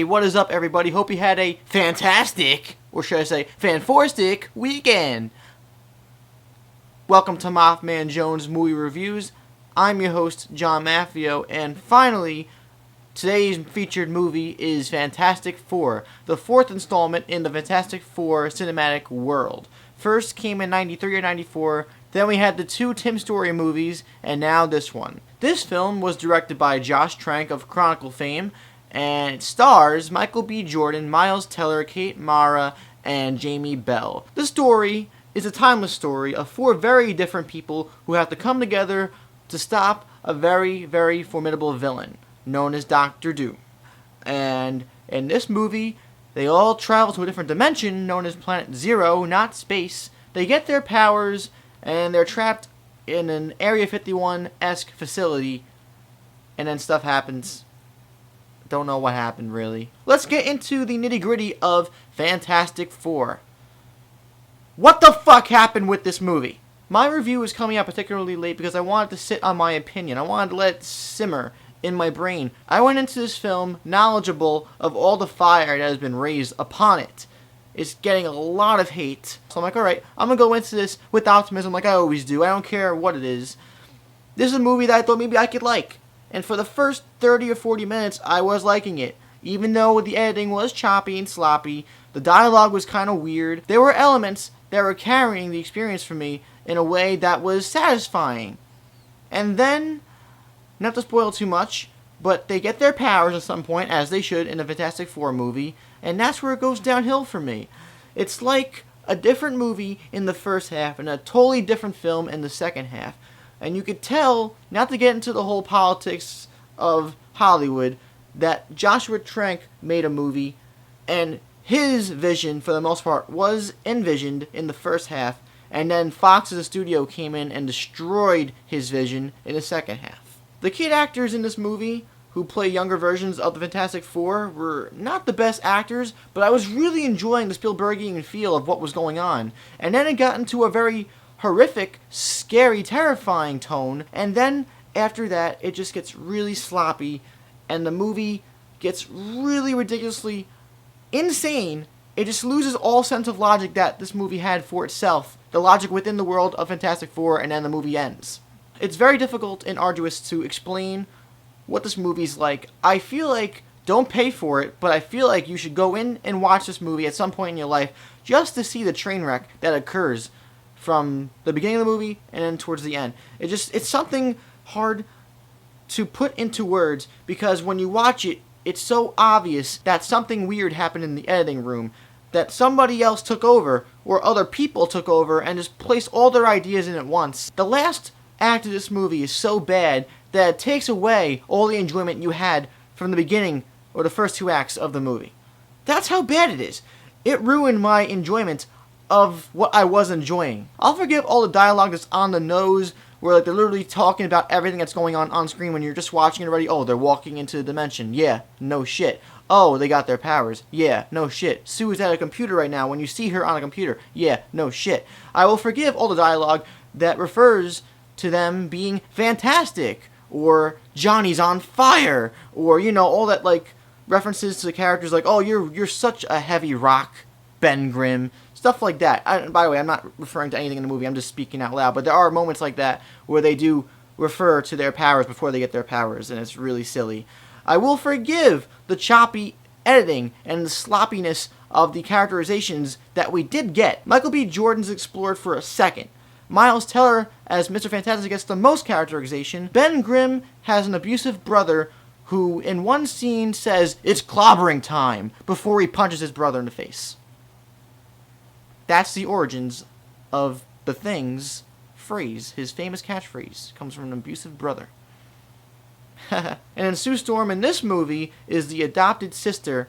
Hey, what is up, everybody? Hope you had a fantastic, or should I say, fanforstic weekend. Welcome to MaffmanJones Movie Reviews. I'm your host, John Maffio, and finally, today's featured movie is Fantastic Four, the fourth installment in the Fantastic Four cinematic world. First came in 93 or 94, then we had the two Tim Story movies, and now this one. This film was directed by Josh Trank of Chronicle fame, and it stars Michael B. Jordan, Miles Teller, Kate Mara, and Jamie Bell. The story is a timeless story of four very different people who have to come together to stop a very, very formidable villain known as Dr. Doom. And in this movie, they all travel to a different dimension known as Planet Zero, not space. They get their powers, and they're trapped in an Area 51-esque facility, and then stuff happens. Don't know what happened, really. Let's get into the nitty-gritty of Fantastic Four. What the fuck happened with this movie? My review is coming out particularly late because I wanted to sit on my opinion. I wanted to let it simmer in my brain. I went into this film knowledgeable of all the fire that has been raised upon it. It's getting a lot of hate. So I'm like, alright, I'm going to go into this with optimism like I always do. I don't care what it is. This is a movie that I thought maybe I could like. And for the first 30 or 40 minutes, I was liking it. Even though the editing was choppy and sloppy, the dialogue was kind of weird, there were elements that were carrying the experience for me in a way that was satisfying. And then, not to spoil too much, but they get their powers at some point, as they should in a Fantastic Four movie, and that's where it goes downhill for me. It's like a different movie in the first half and a totally different film in the second half. And you could tell, not to get into the whole politics of Hollywood, that Joshua Trank made a movie, and his vision, for the most part, was envisioned in the first half, and then Fox as a studio came in and destroyed his vision in the second half. The kid actors in this movie, who play younger versions of the Fantastic Four, were not the best actors, but I was really enjoying the Spielbergian feel of what was going on. And then it got into a very horrific, scary, terrifying tone, and then after that it just gets really sloppy and the movie gets really ridiculously insane. It just loses all sense of logic that this movie had for itself, the logic within the world of Fantastic Four, and then the movie ends. It's very difficult and arduous to explain what this movie's like. I feel like, don't pay for it, but I feel like you should go in and watch this movie at some point in your life just to see the train wreck that occurs from the beginning of the movie and then towards the end. It's something hard to put into words because when you watch it, it's so obvious that something weird happened in the editing room, that somebody else took over or other people took over and just placed all their ideas in at once. The last act of this movie is so bad that it takes away all the enjoyment you had from the beginning or the first two acts of the movie. That's how bad it is. It ruined my enjoyment of what I was enjoying. I'll forgive all the dialogue that's on the nose, where like they're literally talking about everything that's going on screen when you're just watching it already. Oh, they're walking into the dimension. Yeah, no shit. Oh, they got their powers. Yeah, no shit. Sue is at a computer right now when you see her on a computer. Yeah, no shit. I will forgive all the dialogue that refers to them being fantastic, or Johnny's on fire, or, you know, all that, like, references to the characters like, oh, you're such a heavy rock, Ben Grimm. Stuff like that. By the way, I'm not referring to anything in the movie. I'm just speaking out loud. But there are moments like that where they do refer to their powers before they get their powers, and it's really silly. I will forgive the choppy editing and the sloppiness of the characterizations that we did get. Michael B. Jordan's explored for a second. Miles Teller as Mr. Fantastic gets the most characterization. Ben Grimm has an abusive brother who, in one scene, says, "It's clobbering time," before he punches his brother in the face. That's the origins of the Thing's phrase. His famous catchphrase comes from an abusive brother. And then Sue Storm in this movie is the adopted sister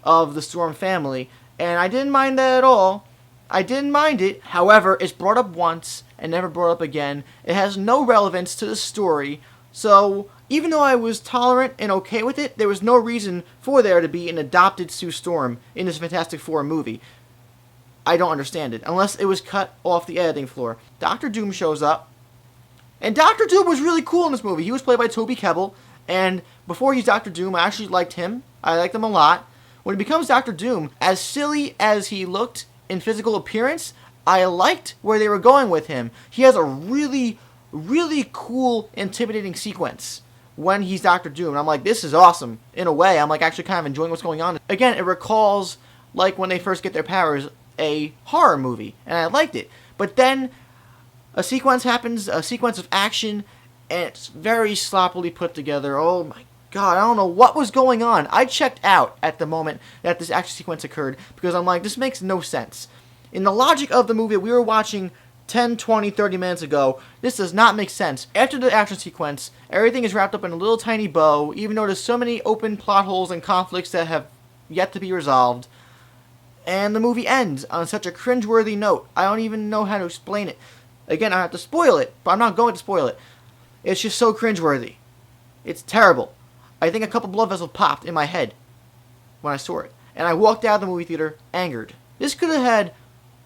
of the Storm family, and I didn't mind that at all. I didn't mind it. However, it's brought up once and never brought up again. It has no relevance to the story, so even though I was tolerant and okay with it, there was no reason for there to be an adopted Sue Storm in this Fantastic Four movie. I don't understand it, unless it was cut off the editing floor. Dr. Doom shows up, and Dr. Doom was really cool in this movie. He was played by Toby Kebbell, And before he's Doctor Doom, I actually liked him. I liked him a lot. When he becomes Doctor Doom, as silly as he looked in physical appearance, I liked where they were going with him. He has a really, really cool, intimidating sequence when he's Doctor Doom. And I'm like, this is awesome. In a way, I'm like actually kind of enjoying what's going on. Again, it recalls, like when they first get their powers, a horror movie. And I liked it. But then a sequence happens, a sequence of action, and it's very sloppily put together. Oh my God, I don't know what was going on. I checked out at the moment that this action sequence occurred because I'm like, this makes no sense. In the logic of the movie that we were watching 10, 20, 30 minutes ago, this does not make sense. After the action sequence, everything is wrapped up in a little tiny bow, even though there's so many open plot holes and conflicts that have yet to be resolved. And the movie ends on such a cringeworthy note. I don't even know how to explain it. Again, I have to spoil it, but I'm not going to spoil it. It's just so cringeworthy. It's terrible. I think a couple blood vessels popped in my head when I saw it. And I walked out of the movie theater angered. This could have had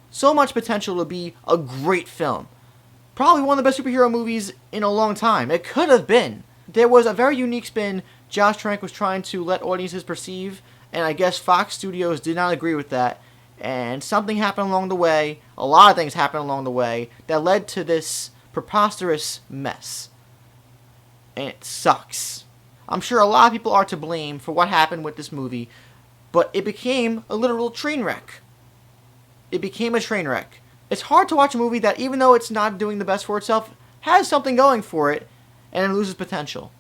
so much potential to be a great film. Probably one of the best superhero movies in a long time. It could have been. There was a very unique spin Josh Trank was trying to let audiences perceive, and I guess Fox Studios did not agree with that. And something happened along the way, a lot of things happened along the way, that led to this preposterous mess. And it sucks. I'm sure a lot of people are to blame for what happened with this movie, but it became a literal train wreck. It became a train wreck. It's hard to watch a movie that, even though it's not doing the best for itself, has something going for it, and it loses potential.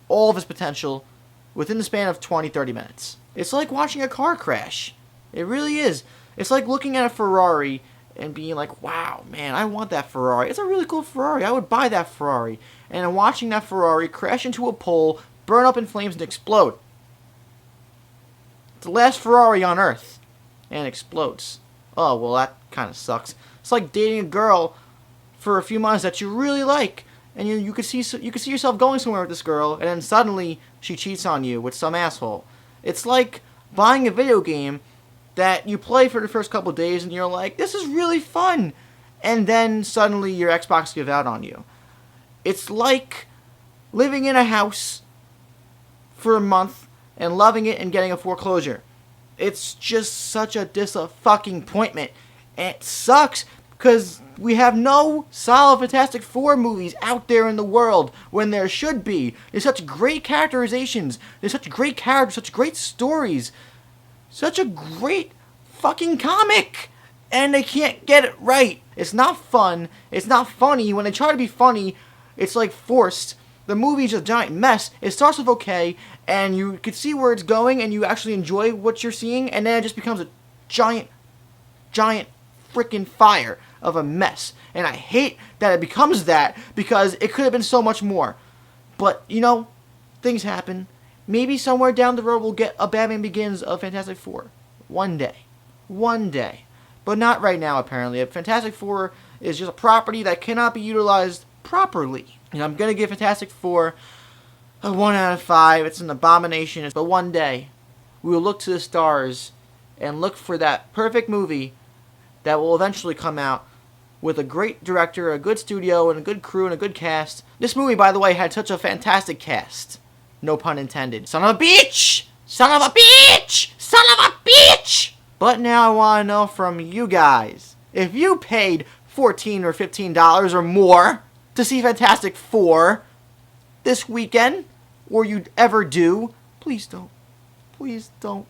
All of its potential within the span of 20, 30 minutes. It's like watching a car crash. It really is. It's like looking at a Ferrari and being like, wow, man, I want that Ferrari. It's a really cool Ferrari. I would buy that Ferrari. And then watching that Ferrari crash into a pole, burn up in flames, and explode. It's the last Ferrari on Earth. And explodes. Oh, well, that kind of sucks. It's like dating a girl for a few months that you really like. And you could see yourself going somewhere with this girl, and then suddenly she cheats on you with some asshole. It's like buying a video game that you play for the first couple of days, and you're like, this is really fun. And then suddenly your Xbox gives out on you. It's like living in a house for a month and loving it and getting a foreclosure. It's just such a disappointment. And it sucks because we have no solid Fantastic Four movies out there in the world when there should be. There's such great characterizations. There's such great characters, such great stories. Such a great fucking comic. And they can't get it right. It's not fun. It's not funny. When they try to be funny, it's like forced. The movie's a giant mess. It starts off okay, and you can see where it's going, and you actually enjoy what you're seeing, and then it just becomes a giant freaking fire of a mess. And I hate that it becomes that, because it could have been so much more. But, you know, things happen. Maybe somewhere down the road we'll get a Batman Begins of Fantastic Four. One day. One day. But not right now, apparently. Fantastic Four is just a property that cannot be utilized properly. And I'm going to give Fantastic Four a 1 out of 5. It's an abomination. But one day, we will look to the stars and look for that perfect movie that will eventually come out with a great director, a good studio, and a good crew, and a good cast. This movie, by the way, had such a fantastic cast. No pun intended. Son of a bitch! Son of a bitch! Son of a bitch! But now I want to know from you guys. If you paid $14 or $15 or more to see Fantastic Four this weekend, or you'd ever do, please don't. Please don't.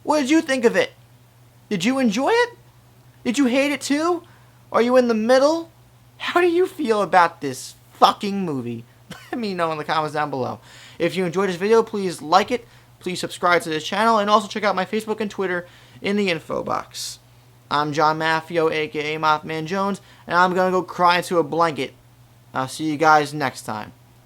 What did you think of it? Did you enjoy it? Did you hate it too? Are you in the middle? How do you feel about this fucking movie? Let me know in the comments down below. If you enjoyed this video, please like it. Please subscribe to this channel. And also check out my Facebook and Twitter in the info box. I'm John Maffio, a.k.a. MaffmanJones. And I'm going to go cry into a blanket. I'll see you guys next time.